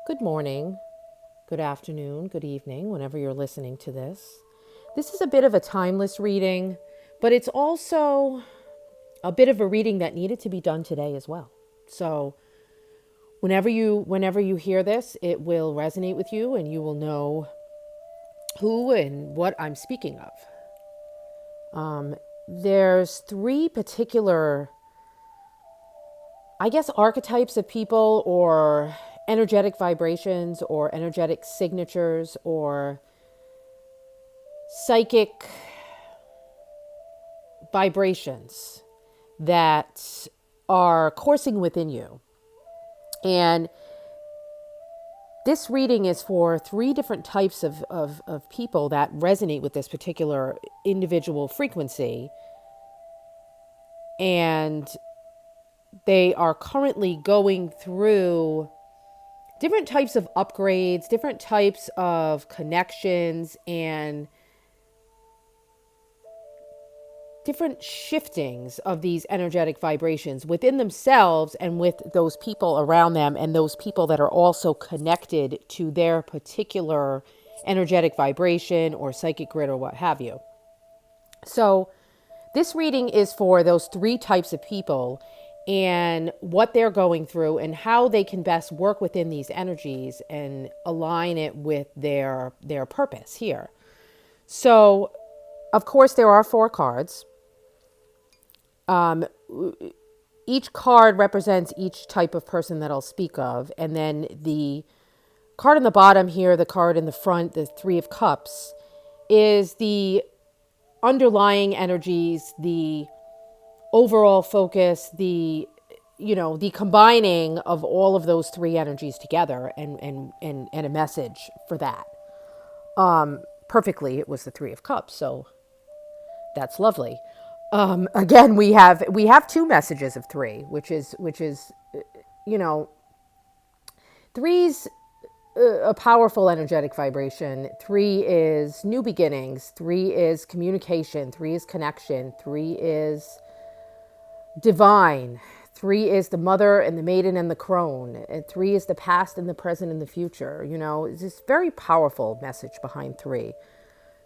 Good morning, good afternoon, good evening, whenever you're listening to this. This is a bit of a timeless reading, but it's also a bit of a reading that needed to be done today as well. So, whenever you hear this, it will resonate with you and you will know who and what I'm speaking of. There's three particular, I guess, archetypes of people or energetic vibrations or energetic signatures or psychic vibrations that are coursing within you. And this reading is for three different types of people that resonate with this particular individual frequency. And they are currently going through different types of upgrades, different types of connections, and different shiftings of these energetic vibrations within themselves and with those people around them and those people that are also connected to their particular energetic vibration or psychic grid or what have you. So this reading is for those three types of people and what they're going through and how they can best work within these energies and align it with their purpose here. So, of course, there are four cards. Each card represents each type of person that I'll speak of. And then the card on the bottom here, the card in the front, the Three of Cups, is the underlying energies, the overall focus, the combining of all of those three energies together and a message for that. Perfectly, it was the Three of Cups. So that's lovely. Again, we have two messages of three, which is you know three's a powerful energetic vibration. Three is new beginnings. Three is communication. Three is connection. Three is divine. Three is the mother and the maiden and the crone. And three is the past and the present and the future. It's this very powerful message behind three.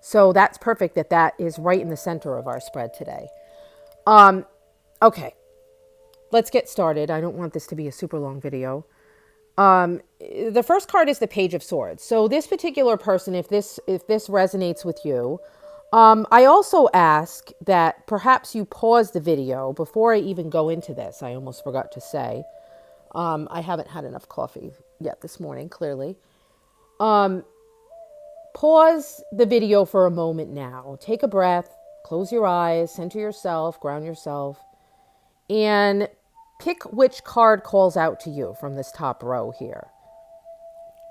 So that's perfect that is right in the center of our spread today. Okay, let's get started. I don't want this to be a super long video. The first card is the Page of Swords. So this particular person, if this resonates with you, I also ask that perhaps you pause the video before I even go into this. I almost forgot to say. I haven't had enough coffee yet this morning, clearly. Pause the video for a moment now. Take a breath, close your eyes, center yourself, ground yourself, and pick which card calls out to you from this top row here.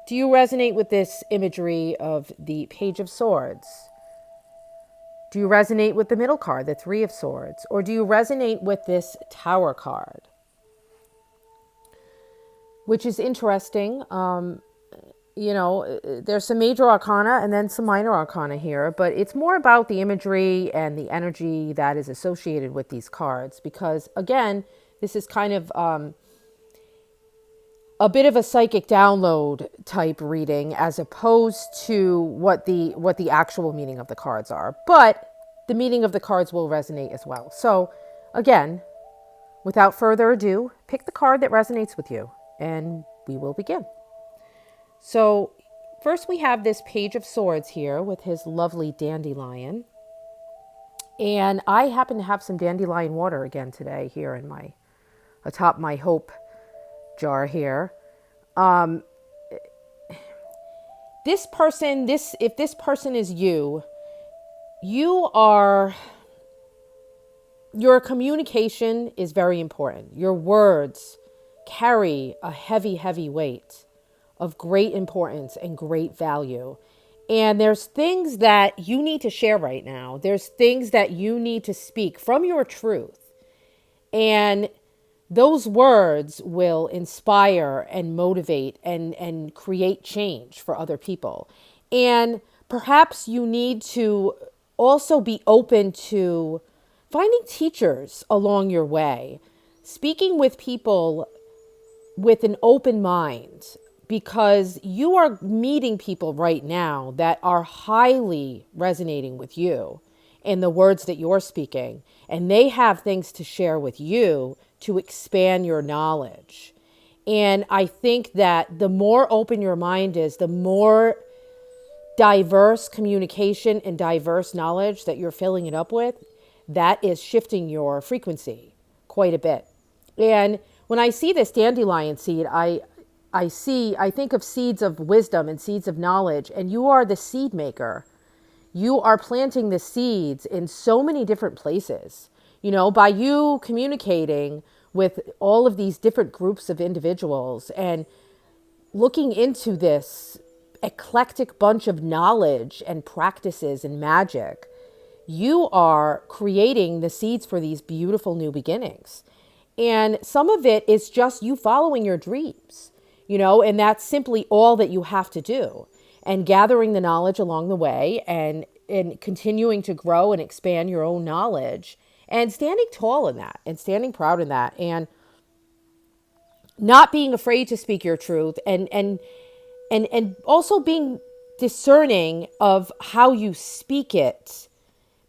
Do you resonate with this imagery of the Page of Swords? Do you resonate with the middle card, the Three of Swords? Or do you resonate with this Tower card? Which is interesting. There's some major arcana and then some minor arcana here, but it's more about the imagery and the energy that is associated with these cards because, again, this is kind of a bit of a psychic download type reading as opposed to what the actual meaning of the cards are. But the meaning of the cards will resonate as well. So, again, without further ado, pick the card that resonates with you, and we will begin. So first we have this Page of Swords here with his lovely dandelion. And I happen to have some dandelion water again today here in atop my hope jar here. This person, if this person is you, your communication is very important. Your words carry a heavy, heavy weight of great importance and great value. And there's things that you need to share right now. There's things that you need to speak from your truth. And those words will inspire and motivate and create change for other people. And perhaps you need to also be open to finding teachers along your way, speaking with people with an open mind, because you are meeting people right now that are highly resonating with you in the words that you're speaking, and they have things to share with you to expand your knowledge. And I think that the more open your mind is, the more diverse communication and diverse knowledge that you're filling it up with, that is shifting your frequency quite a bit. And when I see this dandelion seed, I think of seeds of wisdom and seeds of knowledge, and you are the seed maker. You are planting the seeds in so many different places. By you communicating with all of these different groups of individuals and looking into this eclectic bunch of knowledge and practices and magic, you are creating the seeds for these beautiful new beginnings. And some of it is just you following your dreams, and that's simply all that you have to do. And gathering the knowledge along the way and continuing to grow and expand your own knowledge and standing tall in that and standing proud in that and not being afraid to speak your truth and also being discerning of how you speak it,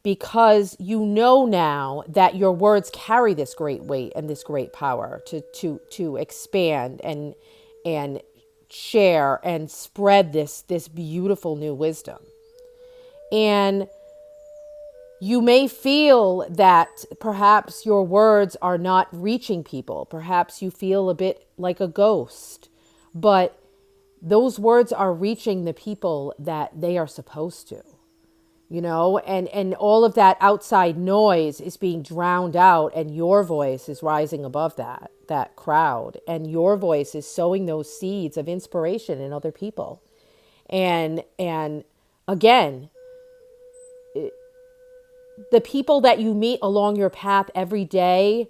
because you know now that your words carry this great weight and this great power to expand and share and spread this beautiful new wisdom. And you may feel that perhaps your words are not reaching people. Perhaps you feel a bit like a ghost, but those words are reaching the people that they are supposed to, and all of that outside noise is being drowned out, and your voice is rising above that crowd, and your voice is sowing those seeds of inspiration in other people. And again, the people that you meet along your path every day,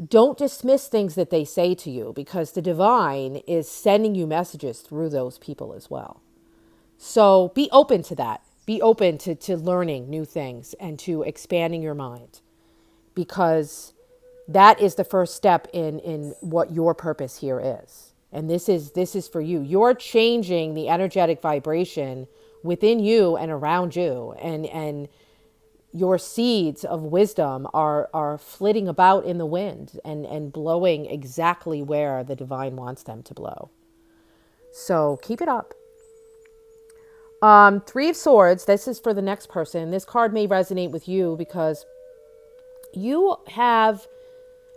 don't dismiss things that they say to you, because the divine is sending you messages through those people as well. So be open to that. Be open to learning new things and to expanding your mind, because that is the first step in what your purpose here is. And this is for you. You're changing the energetic vibration within you and around you, and your seeds of wisdom are flitting about in the wind and blowing exactly where the divine wants them to blow. So keep it up. Three of Swords, this is for the next person. This card may resonate with you because you have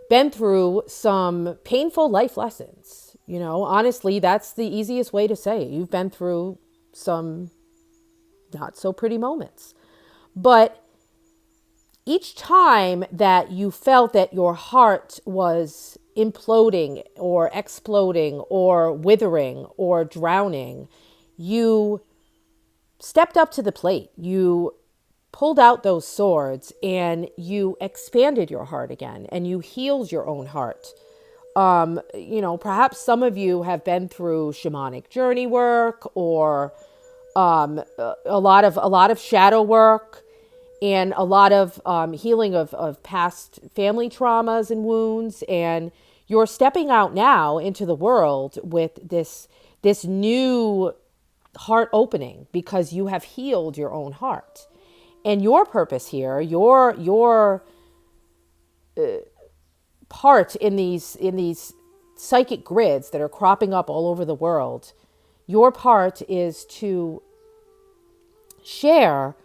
been through some painful life lessons. Honestly, that's the easiest way to say it. You've been through some not so pretty moments. But each time that you felt that your heart was imploding or exploding or withering or drowning, you stepped up to the plate. You pulled out those swords and you expanded your heart again, and you healed your own heart. Perhaps some of you have been through shamanic journey work or a lot of shadow work, and a lot of healing of past family traumas and wounds. And you're stepping out now into the world with this new heart opening, because you have healed your own heart. And your purpose here, your part in these psychic grids that are cropping up all over the world, your part is to share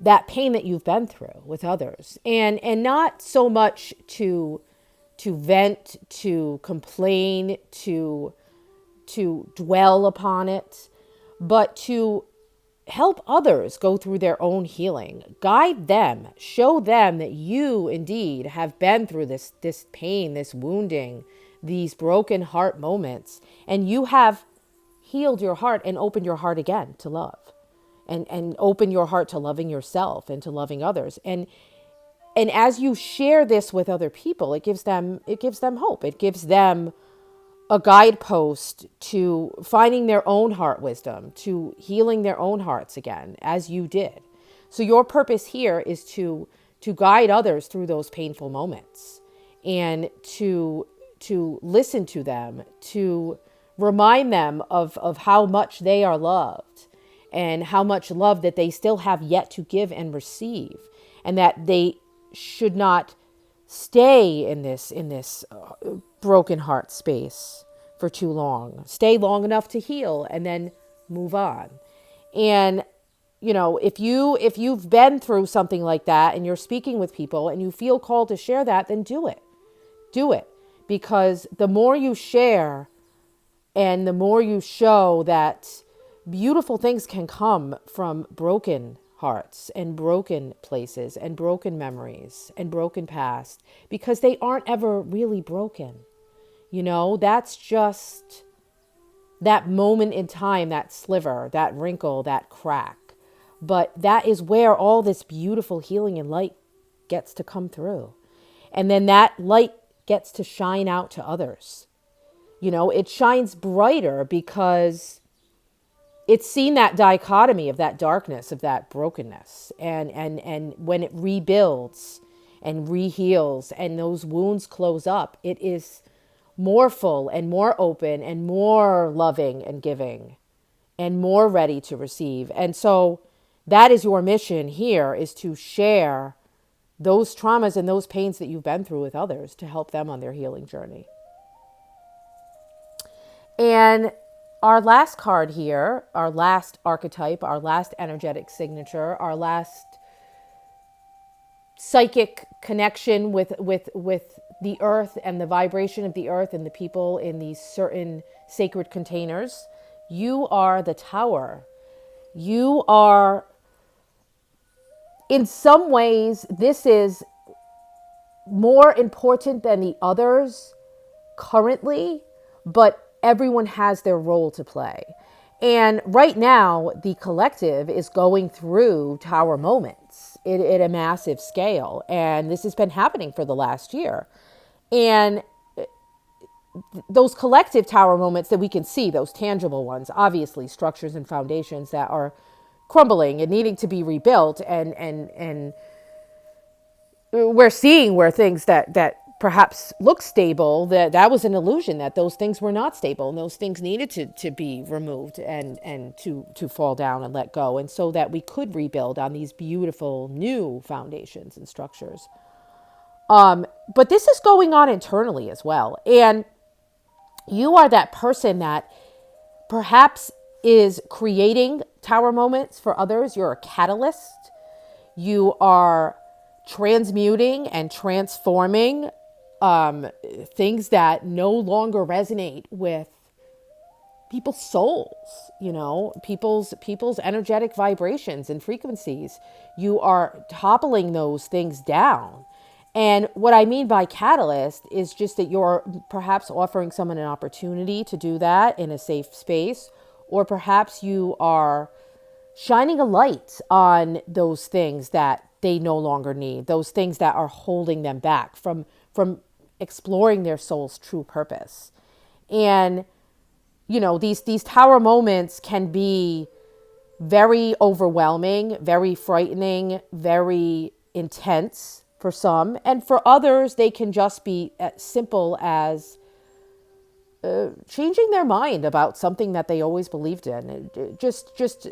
that pain that you've been through with others, and not so much to vent, to complain, to dwell upon it, but to help others go through their own healing. Guide them, show them that you indeed have been through this pain, this wounding, these broken heart moments, and you have healed your heart and opened your heart again to love. And open your heart to loving yourself and to loving others. And as you share this with other people, it gives them hope. It gives them a guidepost to finding their own heart wisdom, to healing their own hearts again, as you did. So your purpose here is to guide others through those painful moments, and to listen to them, to remind them of how much they are loved and how much love that they still have yet to give and receive, and that they should not stay in this broken heart space for too long. Stay long enough to heal and then move on. And if you've been through something like that and you're speaking with people and you feel called to share that, then do it. Do it. Because the more you share and the more you show that beautiful things can come from broken hearts and broken places and broken memories and broken past, because they aren't ever really broken. That's just that moment in time, that sliver, that wrinkle, that crack. But that is where all this beautiful healing and light gets to come through. And then that light gets to shine out to others. It shines brighter because it's seen that dichotomy of that darkness, of that brokenness. And when it rebuilds and reheals and those wounds close up, it is more full and more open and more loving and giving and more ready to receive. And so that is your mission here, is to share those traumas and those pains that you've been through with others to help them on their healing journey. And our last card here, our last archetype, our last energetic signature, our last psychic connection with the earth and the vibration of the earth and the people in these certain sacred containers. You are the Tower. You are, in some ways, this is more important than the others currently, but everyone has their role to play. And right now, the collective is going through Tower moments at a massive scale. And this has been happening for the last year. And those collective Tower moments that we can see, those tangible ones, obviously structures and foundations that are crumbling and needing to be rebuilt. And we're seeing where things that perhaps look stable, that was an illusion, that those things were not stable and those things needed to be removed and to fall down and let go. And so that we could rebuild on these beautiful new foundations and structures. But this is going on internally as well. And you are that person that perhaps is creating Tower moments for others. You're a catalyst. You are transmuting and transforming things that no longer resonate with people's souls, people's energetic vibrations and frequencies. You are toppling those things down. And what I mean by catalyst is just that you're perhaps offering someone an opportunity to do that in a safe space, or perhaps you are shining a light on those things that they no longer need, those things that are holding them back from exploring their soul's true purpose. And, these Tower moments can be very overwhelming, very frightening, very intense for some. And for others, they can just be as simple as changing their mind about something that they always believed in. Just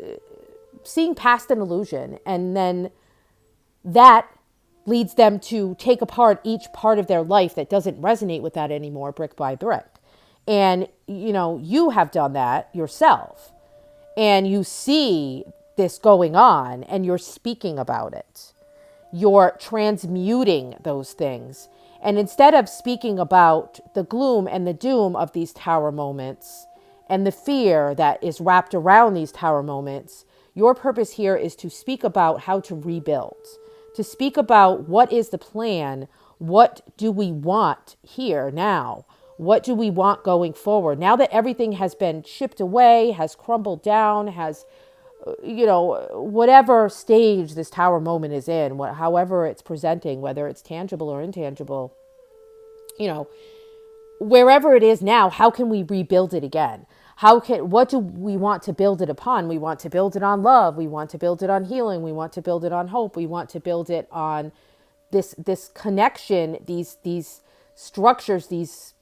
seeing past an illusion. And then that leads them to take apart each part of their life that doesn't resonate with that anymore, brick by brick. And, you have done that yourself. And you see this going on and you're speaking about it. You're transmuting those things. And instead of speaking about the gloom and the doom of these Tower moments and the fear that is wrapped around these Tower moments, your purpose here is to speak about how to rebuild, to speak about what is the plan, what do we want here now, what do we want going forward, now that everything has been chipped away, has crumbled down, has, whatever stage this Tower moment is in, however it's presenting, whether it's tangible or intangible, wherever it is now, how can we rebuild it again? What do we want to build it upon? We want to build it on love. We want to build it on healing. We want to build it on hope. We want to build it on this connection, these structures, these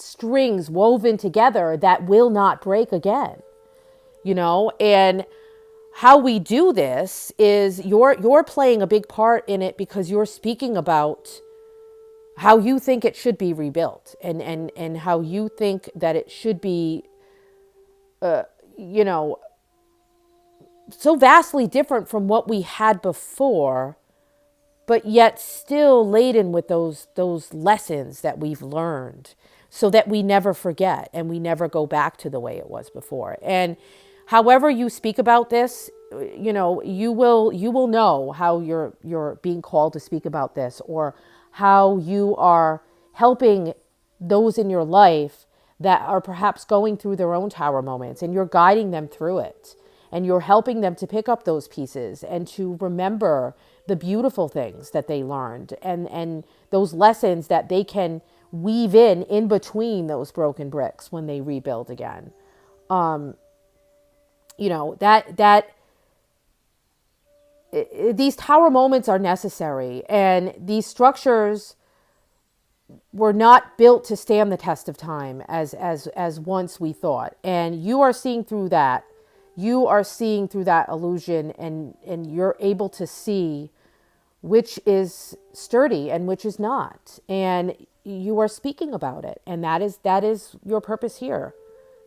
strings woven together that will not break again, and how we do this is you're playing a big part in it, because you're speaking about how you think it should be rebuilt, and how you think that it should be, you know, so vastly different from what we had before, but yet still laden with those lessons that we've learned, so that we never forget and we never go back to the way it was before. And however you speak about this, you will know how you're being called to speak about this, or how you are helping those in your life that are perhaps going through their own tower moments, and you're guiding them through it, and you're helping them to pick up those pieces and to remember the beautiful things that they learned, and those lessons that they can weave in between those broken bricks when they rebuild again. That these tower moments are necessary, and these structures were not built to stand the test of time as once we thought. And you are seeing through that. You are seeing through that illusion, and you're able to see which is sturdy and which is not. And you are speaking about it. And that is your purpose here,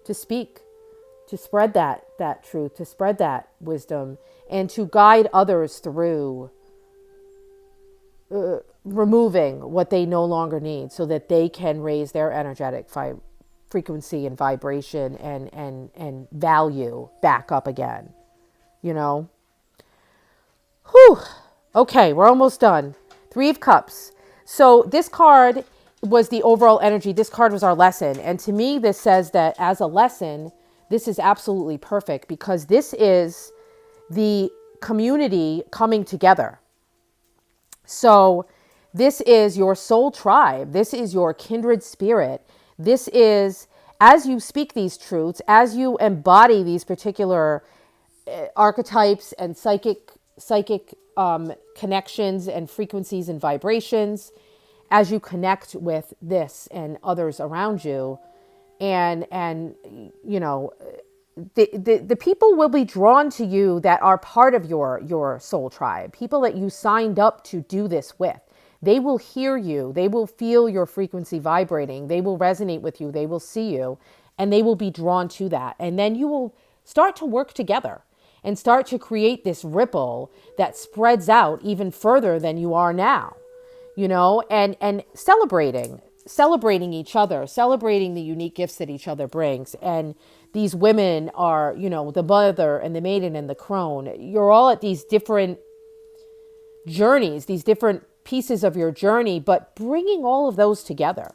to speak, to spread that truth, to spread that wisdom, and to guide others through removing what they no longer need, so that they can raise their energetic frequency and vibration and value back up again. Whew. Okay, we're almost done. 3 of Cups. So this card was the overall energy. This card was our lesson. And to me, this says that as a lesson, this is absolutely perfect, because this is the community coming together. So this is your soul tribe. This is your kindred spirit. This is, as you speak these truths, as you embody these particular archetypes and psychic connections and frequencies and vibrations, as you connect with this and others around you, and the people will be drawn to you that are part of your soul tribe, people that you signed up to do this with. They will hear you. They will feel your frequency vibrating. They will resonate with you. They will see you, and they will be drawn to that. And then you will start to work together and start to create this ripple that spreads out even further than you are now, and celebrating each other, celebrating the unique gifts that each other brings. And these women are, the mother and the maiden and the crone. You're all at these different journeys, these different pieces of your journey, but bringing all of those together,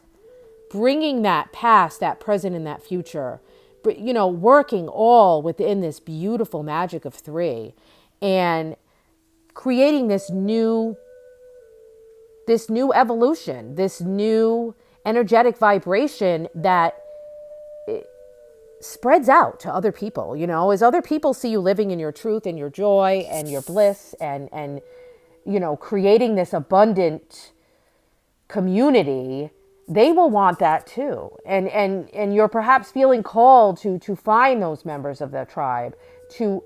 bringing that past, that present, and that future, working all within this beautiful magic of 3, and creating this new evolution, this new energetic vibration that spreads out to other people, as other people see you living in your truth and your joy and your bliss, and creating this abundant community. They will want that too. And you're perhaps feeling called to find those members of the tribe, to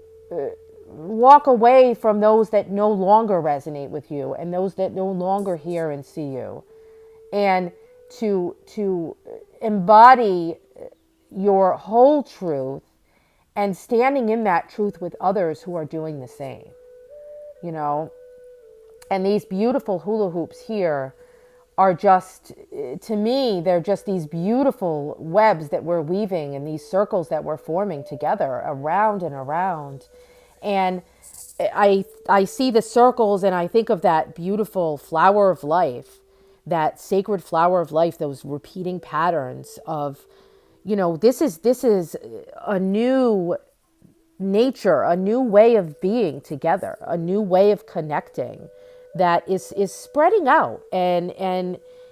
walk away from those that no longer resonate with you, and those that no longer hear and see you, and to embody your whole truth, and standing in that truth with others who are doing the same, And these beautiful hula hoops here are just, to me, they're just these beautiful webs that we're weaving, and these circles that we're forming together around and around. And I see the circles, and I think of that beautiful flower of life, that sacred flower of life, those repeating patterns of, this is a new nature, a new way of being together, a new way of connecting that is spreading out, and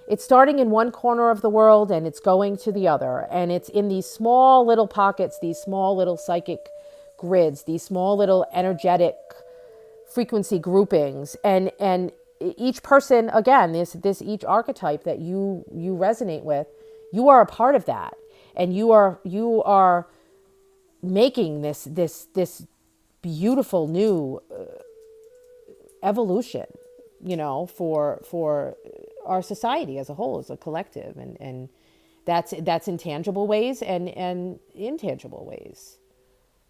it's starting in one corner of the world, and it's going to the other, and it's in these small little pockets, these small little psychic grids, these small little energetic frequency groupings, and each person, again, this each archetype that you resonate with, You are a part of that, and you are making this beautiful new evolution, for our society as a whole, as a collective, and that's in tangible ways and intangible ways.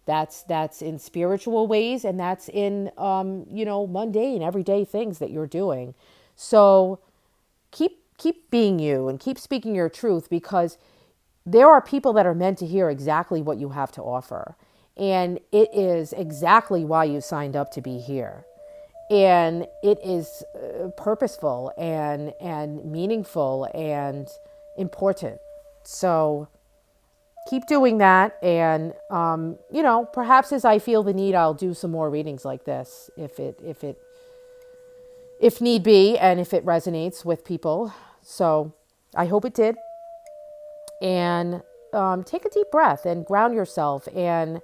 That's in spiritual ways, and that's in mundane everyday things that you're doing. So keep being you and keep speaking your truth, because there are people that are meant to hear exactly what you have to offer. And it is exactly why you signed up to be here. And it is purposeful and meaningful and important. So keep doing that. And, perhaps as I feel the need, I'll do some more readings like this if need be, and if it resonates with people. So I hope it did. And take a deep breath and ground yourself, and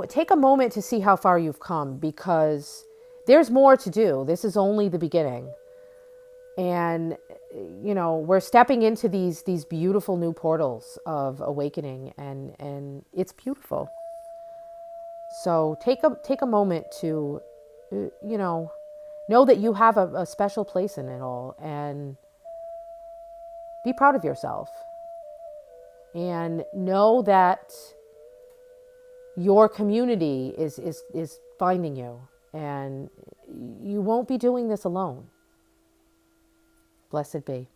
take a moment to see how far you've come, because there's more to do. This is only the beginning. And we're stepping into these beautiful new portals of awakening, and it's beautiful. So take a moment to know that you have a special place in it all, and be proud of yourself, and know that your community is finding you, and you won't be doing this alone. Blessed be.